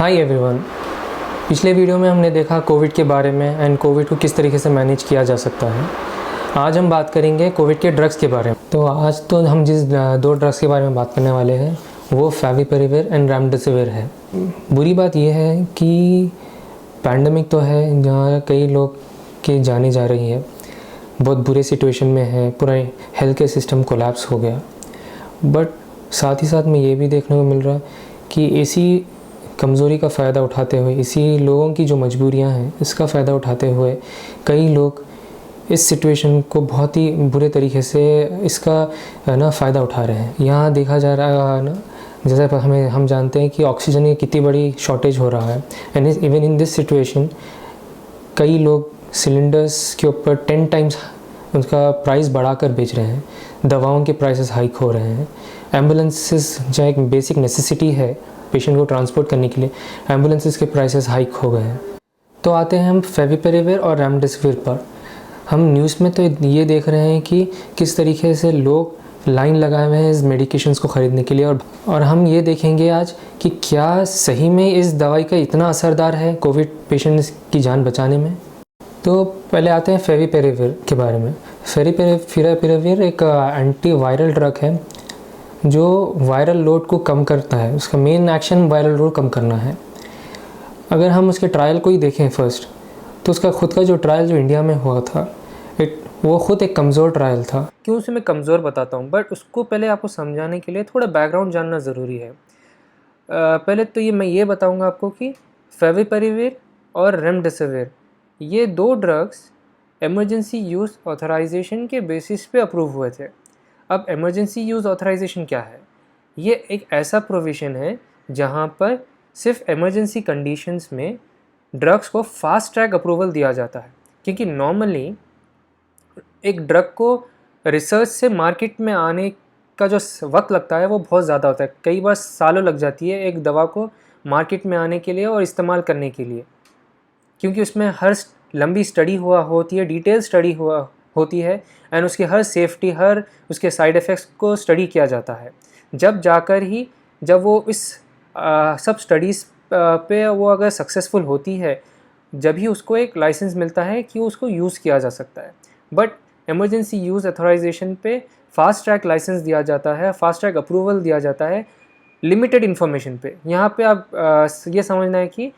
Hi everyone. पिछले video में हमने देखा कोविड के बारे में एंड कोविड को किस तरीके से मैनेज किया जा सकता है। आज हम बात करेंगे कोविड के ड्रग्स के बारे में। तो आज तो हम जिस दो ड्रग्स के बारे में बात करने वाले हैं वो फेविपिराविर एंड रेमडेसिविर है। बुरी बात यह है कि पैंडमिक तो है जहाँ कई लोग की जानें जा रही है, बहुत बुरे सिचुएशन में है, पूरा हेल्थ केयर सिस्टम कोलैप्स हो गया। बट साथ ही साथ में ये भी देखने को मिल रहा है कि इसी कमज़ोरी का फ़ायदा उठाते हुए, इसी लोगों की जो मजबूरियां हैं इसका फ़ायदा उठाते हुए कई लोग इस सिचुएशन को बहुत ही बुरे तरीके से इसका फ़ायदा उठा रहे हैं। यहाँ देखा जा रहा है ना, जैसे हम जानते हैं कि ऑक्सीजन की कितनी बड़ी शॉर्टेज हो रहा है and even in this situation कई लोग सिलेंडर्स के ऊपर 10 टाइम्स उनका प्राइस बढ़ाकर बेच रहे हैं। दवाओं के प्राइसेस हाइक हो रहे हैं। एम्बुलेंसेस जो एक बेसिक नेसेसिटी है पेशेंट को ट्रांसपोर्ट करने के लिए, एम्बुलेंसेस के प्राइसेस हाइक हो गए हैं। तो आते हैं हम फेविपिराविर और रेमडेसिविर पर। हम न्यूज़ में तो ये देख रहे हैं कि किस तरीके से लोग लाइन लगाए हुए हैं इस मेडिकेशंस को ख़रीदने के लिए, और हम ये देखेंगे आज कि क्या सही में इस दवाई का इतना असरदार है कोविड पेशेंट्स की जान बचाने में। तो पहले आते हैं फेविपिराविर के बारे में। फेविपिराविर एक एंटी वायरल ड्रग है जो वायरल लोड को कम करता है। उसका मेन एक्शन वायरल लोड कम करना है। अगर हम उसके ट्रायल को ही देखें फर्स्ट, तो उसका खुद का जो ट्रायल जो इंडिया में हुआ था वो ख़ुद एक कमज़ोर ट्रायल था। क्यों उसे मैं कमज़ोर बताता हूँ, बट उसको पहले आपको समझाने के लिए थोड़ा बैकग्राउंड जानना ज़रूरी है। पहले तो मैं ये बताऊँगा आपको कि फेविपिराविर और रेमडेसिविर ये दो ड्रग्स एमरजेंसी यूज़ ऑथराइजेशन के बेसिस पे अप्रूव हुए थे। अब एमरजेंसी यूज़ ऑथराइजेशन क्या है? ये एक ऐसा प्रोविज़न है जहाँ पर सिर्फ एमरजेंसी कंडीशंस में ड्रग्स को फास्ट ट्रैक अप्रूवल दिया जाता है, क्योंकि नॉर्मली एक ड्रग को रिसर्च से मार्केट में आने का जो वक्त लगता है वो बहुत ज़्यादा होता है। कई बार सालों लग जाती है एक दवा को मार्केट में आने के लिए और इस्तेमाल करने के लिए, क्योंकि उसमें हर लंबी स्टडी हुआ होती है, डिटेल स्टडी हुआ होती है एंड उसकी हर सेफ्टी, हर उसके साइड इफ़ेक्ट्स को स्टडी किया जाता है। जब वो इस सब स्टडीज़ पे वो अगर सक्सेसफुल होती है, जब ही उसको एक लाइसेंस मिलता है कि उसको यूज़ किया जा सकता है। बट एमरजेंसी यूज़ ऑथराइजेशन पे फास्ट ट्रैक लाइसेंस दिया जाता है, फास्ट ट्रैक अप्रूवल दिया जाता है लिमिटेड इन्फॉर्मेशन पे। यहाँ पे आप ये समझना है कि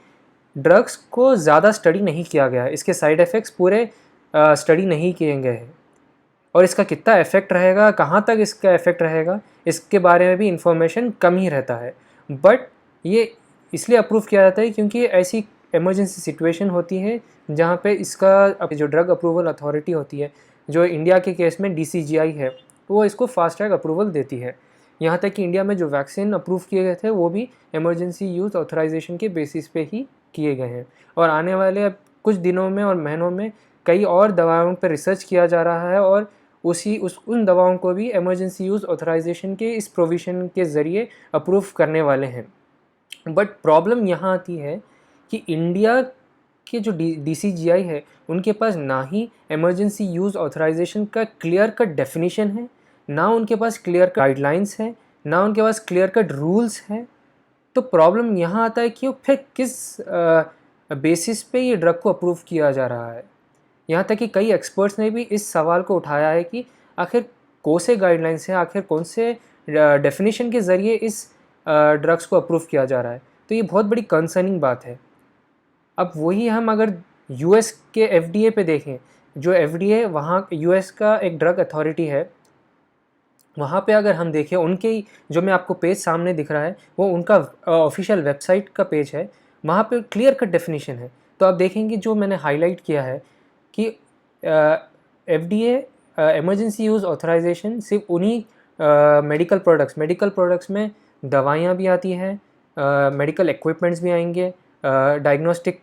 ड्रग्स को ज़्यादा स्टडी नहीं किया गया है, इसके साइड इफ़ेक्ट्स पूरे स्टडी नहीं किए गए हैं, और इसका कितना इफ़ेक्ट रहेगा, कहाँ तक इसका इफ़ेक्ट रहेगा, इसके बारे में भी इंफॉर्मेशन कम ही रहता है। बट ये इसलिए अप्रूव किया जाता है क्योंकि ऐसी इमरजेंसी सिचुएशन होती है जहाँ पे इसका जो ड्रग अप्रूवल अथॉरिटी होती है, जो इंडिया के केस में DCGI है, वो इसको फास्ट ट्रैक अप्रूवल देती है। यहाँ तक कि इंडिया में जो वैक्सीन अप्रूव किए गए थे वो भी इमरजेंसी यूज़ ऑथराइजेशन के बेसिस पे ही किए गए हैं, और आने वाले कुछ दिनों में और महीनों में कई और दवाओं पर रिसर्च किया जा रहा है और उन दवाओं को भी इमरजेंसी यूज़ ऑथराइजेशन के इस प्रोविज़न के ज़रिए अप्रूव करने वाले हैं। बट प्रॉब्लम यहाँ आती है कि इंडिया के जो DCGI है उनके पास ना ही इमरजेंसी यूज़ ऑथराइजेशन का क्लियर कट डेफिनेशन है, ना उनके पास क्लियर कट गाइडलाइंस है, ना उनके पास क्लियर कट रूल्स हैं। तो प्रॉब्लम यहाँ आता है कि वो फिर किस बेसिस पे ये ड्रग को अप्रूव किया जा रहा है। यहाँ तक कि कई एक्सपर्ट्स ने भी इस सवाल को उठाया है कि आखिर कौन से गाइडलाइंस हैं, आखिर कौन से डेफिनेशन के ज़रिए इस ड्रग्स को अप्रूव किया जा रहा है। तो ये बहुत बड़ी कंसर्निंग बात है। अब वही हम अगर US के FDA पे देखें, जो FDA वहाँ US का एक ड्रग अथॉरिटी है, वहाँ पे अगर हम देखें उनके जो मैं आपको पेज सामने दिख रहा है वो उनका ऑफिशियल वेबसाइट का पेज है, वहाँ पे क्लियर कट डेफिनेशन है। तो आप देखेंगे जो मैंने हाईलाइट किया है कि FDA इमरजेंसी यूज़ ऑथराइजेशन सिर्फ उन्हीं मेडिकल प्रोडक्ट्स में दवाइयाँ भी आती हैं, मेडिकल इक्विपमेंट्स भी आएंगे, डायग्नोस्टिक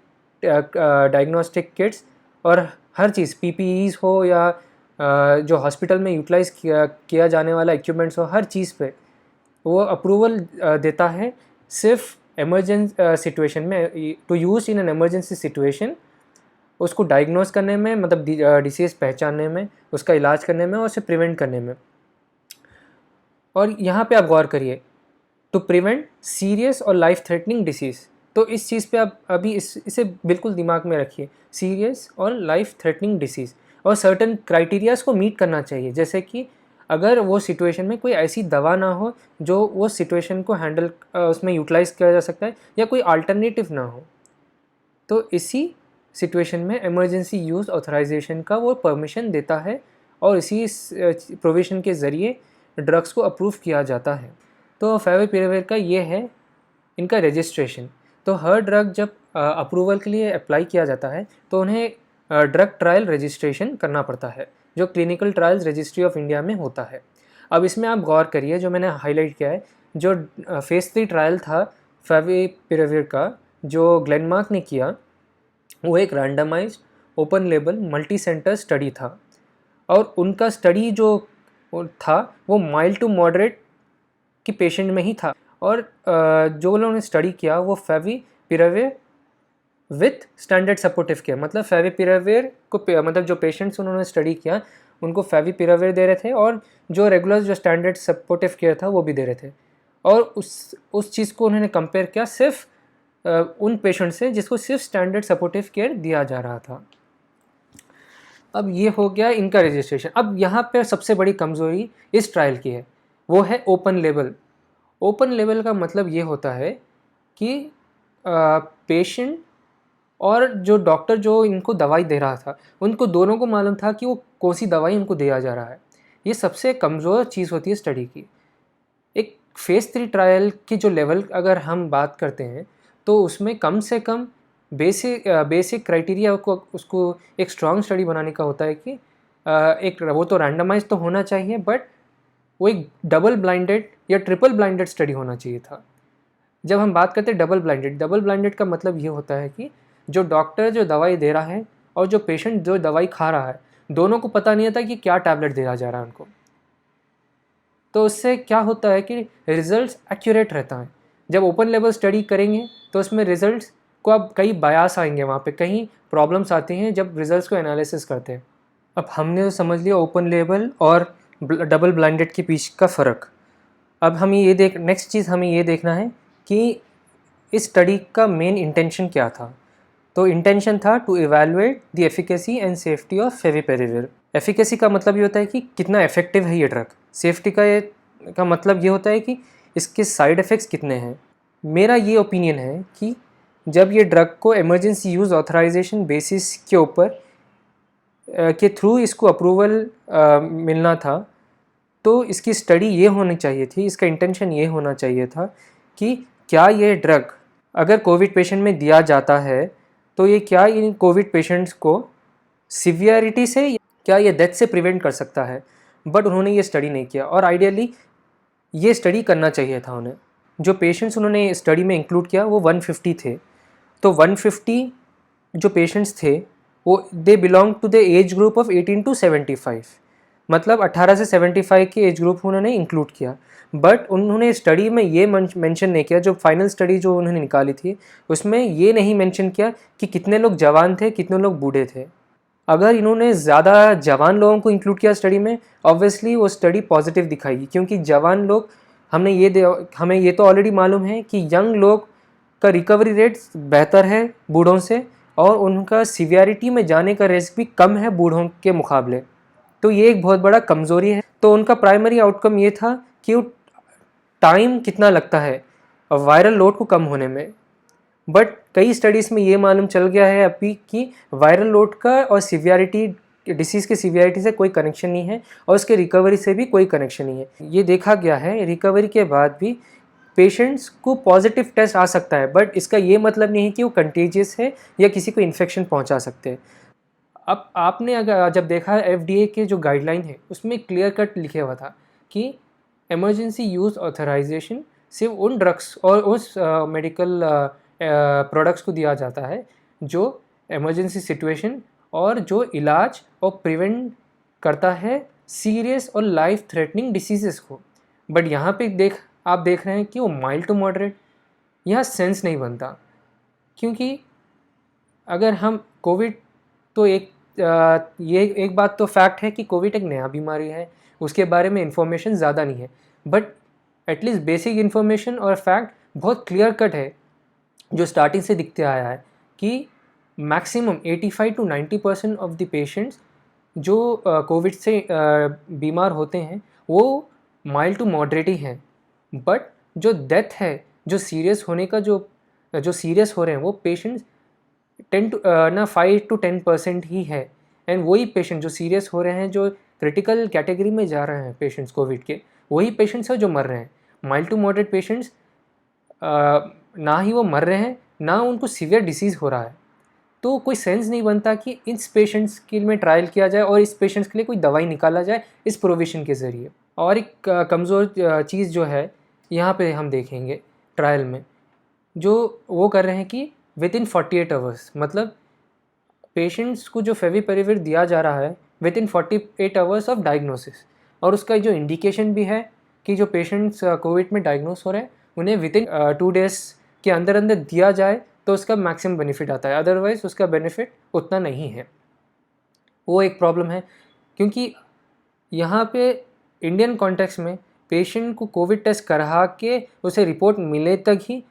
किट्स और हर चीज़ PPEs हो या जो हॉस्पिटल में यूटिलाइज़ किया जाने वाला इक्विपमेंट्स हो, हर चीज़ पे वो अप्रूवल देता है सिर्फ इमरजेंसी सिचुएशन में, to use in an emergency situation, उसको डायग्नोस करने में, मतलब डिसीज़ पहचानने में, उसका इलाज करने में और उसे प्रिवेंट करने में। और यहाँ पे आप गौर करिए, टू प्रिवेंट सीरियस और लाइफ थ्रेटनिंग डिसीज़। तो इस चीज़ पे आप अभी इसे बिल्कुल दिमाग में रखिए, सीरियस और लाइफ थ्रेटनिंग डिसीज़, और सर्टन क्राइटेरियाज़ को मीट करना चाहिए, जैसे कि अगर वो सिचुएशन में कोई ऐसी दवा ना हो जो वो सिचुएशन को हैंडल उसमें यूटिलाइज़ किया जा सकता है, या कोई अल्टरनेटिव ना हो, तो इसी सिचुएशन में इमरजेंसी यूज़ ऑथराइजेशन का वो परमिशन देता है, और इसी प्रोविज़न के ज़रिए ड्रग्स को अप्रूव किया जाता है। तो फेविपिराविर का ये है इनका रजिस्ट्रेशन। तो हर ड्रग जब अप्रूवल के लिए अप्लाई किया जाता है तो उन्हें ड्रग ट्रायल रजिस्ट्रेशन करना पड़ता है, जो clinical trials registry of India में होता है। अब इसमें आप गौर करिए, जो मैंने हाईलाइट किया है, जो फेज़ 3 ट्रायल था फेविपिराविर का, जो ग्लेनमार्क ने किया, वो एक randomized open label multi center study था, और उनका स्टडी जो था वो माइल्ड टू मॉडरेट की पेशेंट में ही था, और जो उन्होंने स्टडी किया वो favipiravir with standard supportive care, मतलब फेविपिराविर को मतलब जो पेशेंट्स उन्होंने स्टडी किया उनको फेविपिराविर दे रहे थे, और जो रेगुलर जो स्टैंडर्ड सपोर्टिव केयर था वो भी दे रहे थे, और उस चीज़ को उन्होंने कंपेयर किया सिर्फ उन पेशेंट से जिसको सिर्फ स्टैंडर्ड सपोर्टिव केयर दिया जा रहा था। अब ये हो गया इनका रजिस्ट्रेशन। अब यहाँ पर सबसे बड़ी कमज़ोरी इस ट्रायल की है, वो है ओपन लेबल। ओपन लेबल का मतलब ये होता है कि पेशेंट और जो डॉक्टर जो इनको दवाई दे रहा था, उनको दोनों को मालूम था कि वो कौन सी दवाई इनको दिया जा रहा है। ये सबसे कमज़ोर चीज़ होती है स्टडी की। एक फेज़ 3 ट्रायल की जो लेवल अगर हम बात करते हैं तो उसमें कम से कम बेसिक क्राइटेरिया को उसको एक स्ट्रॉन्ग स्टडी बनाने का होता है कि एक वो तो रैंडमाइज तो होना चाहिए, बट वो एक डबल ब्लाइंडेड या ट्रिपल ब्लाइंडेड स्टडी होना चाहिए था। जब हम बात करते हैं डबल ब्लाइंडेड का मतलब ये होता है कि जो डॉक्टर जो दवाई दे रहा है और जो पेशेंट जो दवाई खा रहा है, दोनों को पता नहीं होता कि क्या टैबलेट दिया जा रहा है उनको। तो उससे क्या होता है कि रिजल्ट्स एक्यूरेट रहता है। जब ओपन लेवल स्टडी करेंगे तो उसमें रिजल्ट्स को अब कई बायास आएंगे, वहाँ पे कहीं प्रॉब्लम्स आती हैं जब रिजल्ट्स को एनालिसिस करते हैं। अब हमने तो समझ लिया ओपन लेवल और डबल ब्लाइंडेड के बीच का फ़र्क। अब हमें नेक्स्ट चीज़ हमें ये देखना है कि इस स्टडी का मेन इंटेंशन क्या था। तो इंटेंशन था to evaluate the efficacy and safety of favipiravir. Efficacy का मतलब ये होता है कि कितना इफेक्टिव है ये ड्रग। सेफ्टी का मतलब ये होता है कि इसके साइड इफ़ेक्ट्स कितने हैं। मेरा ये ओपिनियन है कि जब ये ड्रग को इमरजेंसी यूज़ ऑथराइजेशन बेसिस के ऊपर के थ्रू इसको अप्रूवल मिलना था, तो इसकी स्टडी ये होनी चाहिए थी, इसका इंटेंशन ये होना चाहिए था कि क्या ये ड्रग अगर कोविड पेशेंट में दिया जाता है तो ये क्या इन कोविड पेशेंट्स को सिवियरिटी से, क्या ये डेथ से प्रिवेंट कर सकता है। बट उन्होंने ये स्टडी नहीं किया, और आइडियली ये स्टडी करना चाहिए था उन्हें। जो पेशेंट्स उन्होंने स्टडी में इंक्लूड किया वो 150 थे। तो 150 जो पेशेंट्स थे वो they belong to the age group of 18 to 75, मतलब 18 से 75 के एज ग्रुप उन्होंने इंक्लूड किया। बट उन्होंने स्टडी में ये मेंशन नहीं किया, जो फाइनल स्टडी जो उन्होंने निकाली थी उसमें ये नहीं मेंशन किया कि कितने लोग जवान थे कितने लोग बूढ़े थे। अगर इन्होंने ज़्यादा जवान लोगों को इंक्लूड किया स्टडी में, ऑब्वियसली वो स्टडी पॉजिटिव दिखाएगी, क्योंकि जवान लोग हमें ये तो ऑलरेडी मालूम है कि यंग लोग का रिकवरी रेट बेहतर है बूढ़ों से, और उनका सीवियरिटी में जाने का रिस्क भी कम है बूढ़ों के मुकाबले। तो ये एक बहुत बड़ा कमज़ोरी है। तो उनका प्राइमरी आउटकम ये था कि टाइम कितना लगता है वायरल लोड को कम होने में। बट कई स्टडीज़ में ये मालूम चल गया है अभी कि वायरल लोड का और सीवियरिटी, डिसीज़ के सीवियरिटी से कोई कनेक्शन नहीं है, और उसके रिकवरी से भी कोई कनेक्शन नहीं है। ये देखा गया है रिकवरी के बाद भी पेशेंट्स को पॉजिटिव टेस्ट आ सकता है, बट इसका ये मतलब नहीं है कि वो कंटेजियस है या किसी को इन्फेक्शन पहुंचा सकते हैं। अब आपने अगर जब देखा FDA के जो गाइडलाइन है उसमें क्लियर कट लिखे हुआ था कि इमरजेंसी यूज़ ऑथराइजेशन सिर्फ उन ड्रग्स और उस मेडिकल प्रोडक्ट्स को दिया जाता है जो इमरजेंसी सिचुएशन और जो इलाज और प्रिवेंट करता है सीरियस और लाइफ थ्रेटनिंग डिसीज़ेस को। बट यहाँ पे आप देख रहे हैं कि वो माइल्ड टू मॉडरेट, यहाँ सेंस नहीं बनता, क्योंकि अगर हम कोविड तो ये एक बात तो फैक्ट है कि कोविड एक नया बीमारी है, उसके बारे में इंफॉर्मेशन ज़्यादा नहीं है, बट एटलीस्ट बेसिक इन्फॉर्मेशन और फैक्ट बहुत क्लियर कट है जो स्टार्टिंग से दिखते आया है कि maximum 85 to 90% of the patients जो कोविड से बीमार होते हैं वो माइल्ड टू मॉडरेट ही हैं, बट जो डेथ है, जो सीरियस होने का जो सीरियस हो रहे हैं वो पेशेंट्स 5 to 10% ही है। एंड वही पेशेंट जो सीरियस हो रहे हैं, जो क्रिटिकल कैटेगरी में जा रहे हैं पेशेंट्स कोविड के, वही पेशेंट्स हैं जो मर रहे हैं। माइल्ड टू मॉडरेट पेशेंट्स ना ही वो मर रहे हैं, ना उनको सीवियर डिसीज़ हो रहा है। तो कोई सेंस नहीं बनता कि इस पेशेंट्स के में ट्रायल किया जाए और इस पेशेंट्स के लिए कोई दवाई निकाला जाए इस प्रोविज़न के ज़रिए। और एक कमज़ोर चीज़ जो है यहाँ पे हम देखेंगे ट्रायल में, जो वो कर रहे हैं कि विद इन 48 आवर्स, मतलब पेशेंट्स को जो फेविपिराविर दिया जा रहा है with in 48 hours of diagnosis, और उसका जो इंडिकेशन भी है कि जो पेशेंट्स कोविड में डायग्नोस हो रहे हैं उन्हें विद इन 2 डेज़ के अंदर अंदर दिया जाए तो उसका मैक्सिमम बेनिफिट आता है, अदरवाइज़ उसका बेनिफिट उतना नहीं है। वो एक प्रॉब्लम है, क्योंकि यहाँ पे इंडियन कॉन्टेक्स्ट में पेशेंट को कोविड टेस्ट करा के उसे रिपोर्ट मिले तक ही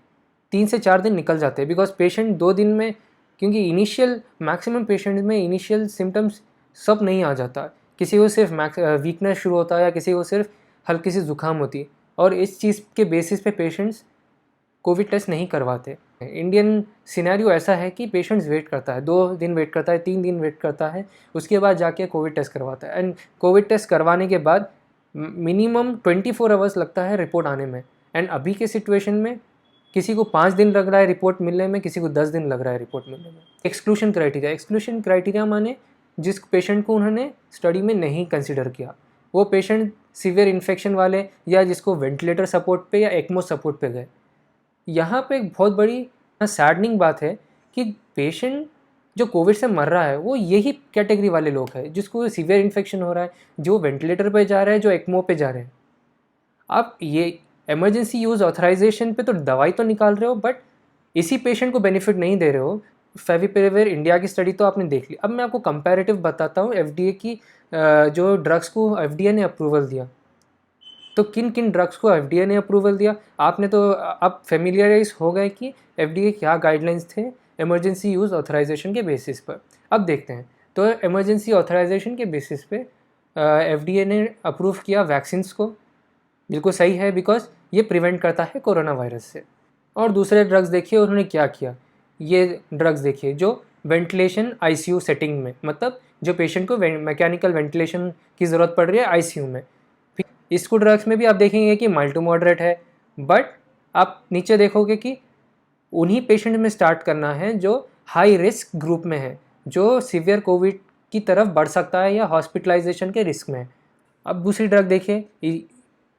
3 से 4 दिन निकल जाते हैं, बिकॉज पेशेंट 2 दिन में, क्योंकि इनिशियल मैक्सिमम पेशेंट्स में इनिशियल सिम्टम्स सब नहीं आ जाता, किसी को सिर्फ वीकनेस शुरू होता है या किसी को सिर्फ हल्की सी जुकाम होती है, और इस चीज़ के बेसिस पे पेशेंट्स कोविड टेस्ट नहीं करवाते। इंडियन सिनेरियो ऐसा है कि पेशेंट्स वेट करता है, 2 दिन वेट करता है, 3 दिन वेट करता है, उसके बाद जाके कोविड टेस्ट करवाता है। एंड कोविड टेस्ट करवाने के बाद मिनिमम 24 आवर्स लगता है रिपोर्ट आने में। एंड अभी के सिचुएशन में किसी को 5 दिन लग रहा है रिपोर्ट मिलने में, किसी को 10 दिन लग रहा है रिपोर्ट मिलने में। एक्सक्लूशन क्राइटेरिया माने जिस पेशेंट को उन्होंने स्टडी में नहीं कंसिडर किया, वो पेशेंट सीवियर इन्फेक्शन वाले या जिसको वेंटिलेटर सपोर्ट पे या एक्मो सपोर्ट पे गए। यहाँ पे एक बहुत बड़ी सैडनिंग बात है कि पेशेंट जो कोविड से मर रहा है वो यही कैटेगरी वाले लोग हैं जिसको सीवियर इन्फेक्शन हो रहा है, जो वेंटिलेटर पे जा रहे हैं, जो एक्मो पे जा रहे हैं। आप ये इमरजेंसी यूज़ ऑथराइजेशन पे तो दवाई तो निकाल रहे हो, बट इसी पेशेंट को बेनिफिट नहीं दे रहे हो। फेविपिराविर इंडिया की स्टडी तो आपने देख ली। अब मैं आपको कंपैरेटिव बताता हूँ एफडीए की, जो ड्रग्स को एफडीए ने अप्रूवल दिया, तो किन किन ड्रग्स को एफडीए ने अप्रूवल दिया। आपने तो अब फेमिलियराइज हो गए कि एफडीए क्या गाइडलाइंस थे इमरजेंसी यूज़ ऑथराइजेशन के बेसिस पर। अब देखते हैं, तो इमरजेंसी ऑथराइजेशन के बेसिस पे एफडीए ने अप्रूव किया वैक्सीन्स को, बिल्कुल सही है, बिकॉज ये प्रिवेंट करता है कोरोना वायरस से। और दूसरे ड्रग्स देखिए उन्होंने क्या किया, ये ड्रग्स देखिए जो वेंटिलेशन आईसीयू सेटिंग में, मतलब जो पेशेंट को मैकेनिकल वेंटिलेशन की ज़रूरत पड़ रही है आईसीयू में। इसको ड्रग्स में भी आप देखेंगे कि माइल्ड टू मॉडरेट है, बट आप नीचे देखोगे कि उन्हीं पेशेंट में स्टार्ट करना है जो हाई रिस्क ग्रुप में है, जो सीवियर कोविड की तरफ बढ़ सकता है या हॉस्पिटलाइजेशन के रिस्क में है। अब दूसरी ड्रग देखिए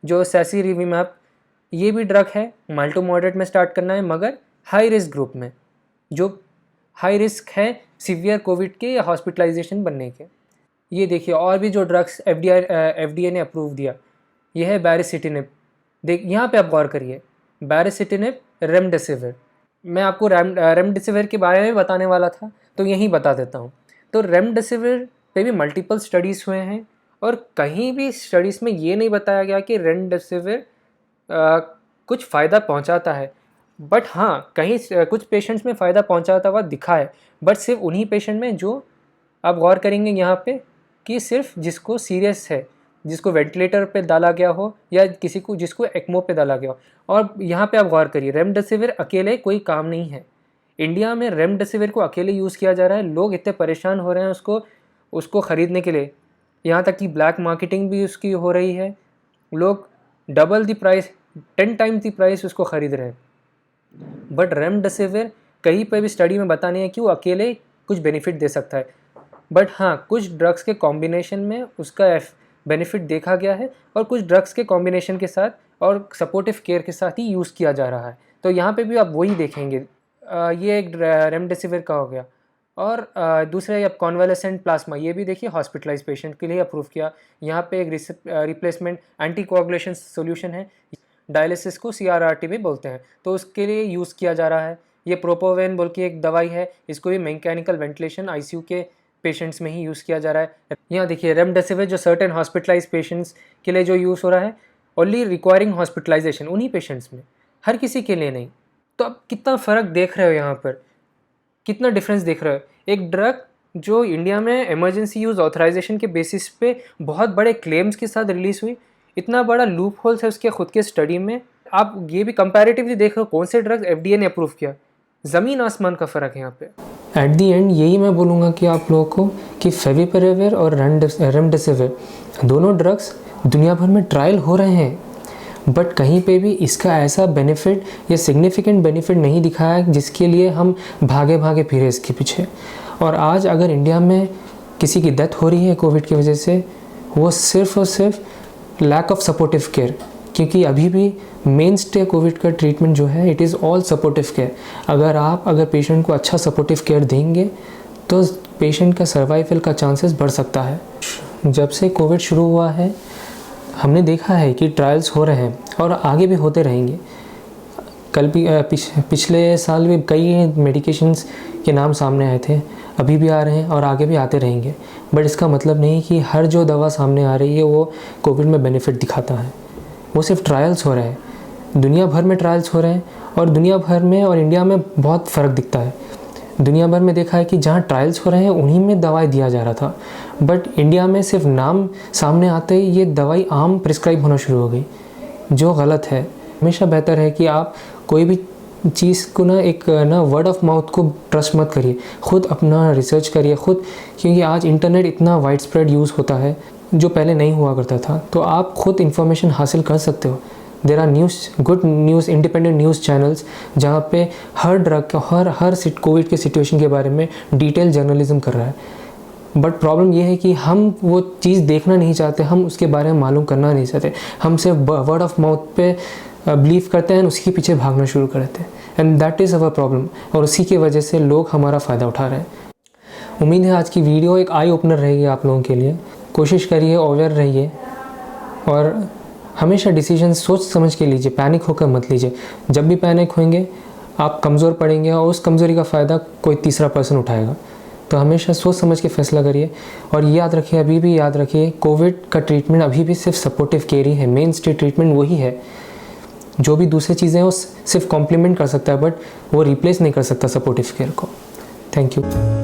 जो सैसिरिवीमैब, ये भी ड्रग है, माइल्ड टू मॉडरेट में स्टार्ट करना है मगर हाई रिस्क ग्रुप में, जो हाई रिस्क है सीवियर कोविड के या हॉस्पिटलाइजेशन बनने के। ये देखिए और भी जो ड्रग्स एफडीए ने अप्रूव दिया, ये है बैरिसिटिनिब। देख यहाँ पे आप गौर करिए, बैरिसिटिनिब, रेमडेसिविर। मैं आपको रेमडेसिविर के बारे में बताने वाला था तो यहीं बता देता हूँ। तो रेमडेसिविर पे भी मल्टीपल स्टडीज़ हुए हैं और कहीं भी स्टडीज़ में ये नहीं बताया गया कि रेमडेसिविर कुछ फ़ायदा पहुँचाता है, बट हाँ कहीं कुछ पेशेंट्स में फ़ायदा पहुँचाता हुआ दिखा है, बट सिर्फ उन्हीं पेशेंट में जो आप गौर करेंगे यहाँ पे कि सिर्फ जिसको सीरियस है, जिसको वेंटिलेटर पे डाला गया हो या किसी को जिसको एक्मो पे डाला गया हो। और यहाँ पे आप गौर करिए, रेमडेसिविर अकेले कोई काम नहीं है। इंडिया में रेमडेसिविर को अकेले यूज़ किया जा रहा है, लोग इतने परेशान हो रहे हैं उसको ख़रीदने के लिए, यहाँ तक कि ब्लैक मार्केटिंग भी उसकी हो रही है। लोग double the price, 10 times the price उसको ख़रीद रहे हैं। बट रेमडेसिविर कहीं पर भी स्टडी में बता नहीं है कि वो अकेले कुछ बेनिफिट दे सकता है, बट हाँ कुछ ड्रग्स के कॉम्बिनेशन में उसका बेनिफिट देखा गया है और कुछ ड्रग्स के कॉम्बिनेशन के साथ और सपोर्टिव केयर के साथ ही यूज़ किया जा रहा है। तो यहाँ पे भी आप वही देखेंगे। ये एक रेमडेसिविर का हो गया। और दूसरा अब कॉन्वालेसेंट प्लाज्मा, ये भी देखिए हॉस्पिटलाइज पेशेंट के लिए अप्रूव किया। यहाँ पे एक रिप्लेसमेंट एंटीकोआगुलेशन सोल्यूशन है, डायलिसिस को CRRT भी बोलते हैं, तो उसके लिए यूज़ किया जा रहा है। ये प्रोपोवेन बोल के एक दवाई है, इसको भी मैकेनिकल वेंटिलेशन ICU के पेशेंट्स में ही यूज़ किया जा रहा है। यहाँ देखिए रेमडेसिविर जो सर्टेन हॉस्पिटलाइज पेशेंट्स के लिए जो यूज़ हो रहा है, ओनली रिक्वायरिंग हॉस्पिटलाइजेशन, उन्हीं पेशेंट्स में, हर किसी के लिए नहीं। तो आप कितना फ़र्क देख रहे हो यहाँ पर, कितना डिफरेंस देख रहे हो। एक ड्रग जो इंडिया में इमरजेंसी यूज़ ऑथराइजेशन के बेसिस पे बहुत बड़े क्लेम्स के साथ रिलीज़ हुई, इतना बड़ा लूप होल्स है उसके खुद के स्टडी में। आप ये भी कंपैरेटिवली देख रहे हो कौन से ड्रग्स FDA ने अप्रूव किया, ज़मीन आसमान का फ़र्क है यहाँ पे। एट दी एंड यही मैं बोलूँगा कि आप लोगों को कि फेविपिराविर और रेमडेसिविर दोनों ड्रग्स दुनिया भर में ट्रायल हो रहे हैं, बट कहीं पे भी इसका ऐसा बेनिफिट या सिग्निफिकेंट बेनिफिट नहीं दिखाया है जिसके लिए हम भागे भागे फिरे इसके पीछे। और आज अगर इंडिया में किसी की डेथ हो रही है कोविड की वजह से, वो सिर्फ और सिर्फ लैक ऑफ सपोर्टिव केयर, क्योंकि अभी भी मेन स्टे कोविड का ट्रीटमेंट जो है it is all supportive care. अगर पेशेंट को अच्छा सपोर्टिव केयर देंगे तो पेशेंट का सर्वाइवल का चांसेस बढ़ सकता है। जब से कोविड शुरू हुआ है हमने देखा है कि ट्रायल्स हो रहे हैं और आगे भी होते रहेंगे। कल भी पिछले साल भी कई मेडिकेशंस के नाम सामने आए थे, अभी भी आ रहे हैं और आगे भी आते रहेंगे, बट इसका मतलब नहीं कि हर जो दवा सामने आ रही है वो कोविड में बेनिफिट दिखाता है। वो सिर्फ ट्रायल्स हो रहे हैं, दुनिया भर में ट्रायल्स हो रहे हैं और दुनिया भर में और इंडिया में बहुत फ़र्क दिखता है। दुनिया भर में देखा है कि जहाँ ट्रायल्स हो रहे हैं उन्हीं में दवाई दिया जा रहा था, बट इंडिया में सिर्फ नाम सामने आते ही ये दवाई आम प्रिस्क्राइब होना शुरू हो गई, जो गलत है। हमेशा बेहतर है कि आप कोई भी चीज़ को एक वर्ड ऑफ माउथ को ट्रस्ट मत करिए, ख़ुद अपना रिसर्च करिए खुद, क्योंकि आज इंटरनेट इतना वाइड स्प्रेड यूज़ होता है जो पहले नहीं हुआ करता था, तो आप खुद इन्फॉर्मेशन हासिल कर सकते हो। There are good news independent news channels जहाँ पे हर ड्रग हर कोविड के सिचुएशन के बारे में डिटेल जर्नलिज्म कर रहा है। बट प्रॉब्लम ये है कि हम वो चीज़ देखना नहीं चाहते, हम उसके बारे में मालूम करना नहीं चाहते, हम सिर्फ वर्ड ऑफ माउथ पे बिलीव करते हैं, उसके पीछे भागना शुरू करते हैं, and that is our problem. और उसी की वजह से लोग हमारा फ़ायदा उठा रहे हैं। उम्मीद है आज की वीडियो एक आई ओपनर रहेगी आप लोगों के लिए। कोशिश करिए, अवेयर रहिए और हमेशा डिसीजन सोच समझ के लीजिए, पैनिक होकर मत लीजिए। जब भी पैनिक होंगे आप कमज़ोर पड़ेंगे और उस कमज़ोरी का फ़ायदा कोई तीसरा पर्सन उठाएगा। तो हमेशा सोच समझ के फैसला करिए और याद रखिए, अभी भी याद रखिए, कोविड का ट्रीटमेंट अभी भी सिर्फ सपोर्टिव केयर ही है, मेन स्टे ट्रीटमेंट वही है। जो भी दूसरी चीज़ें हैं वो सिर्फ कॉम्प्लीमेंट कर सकता है, बट वो रिप्लेस नहीं कर सकता सपोर्टिव केयर को। Thank you.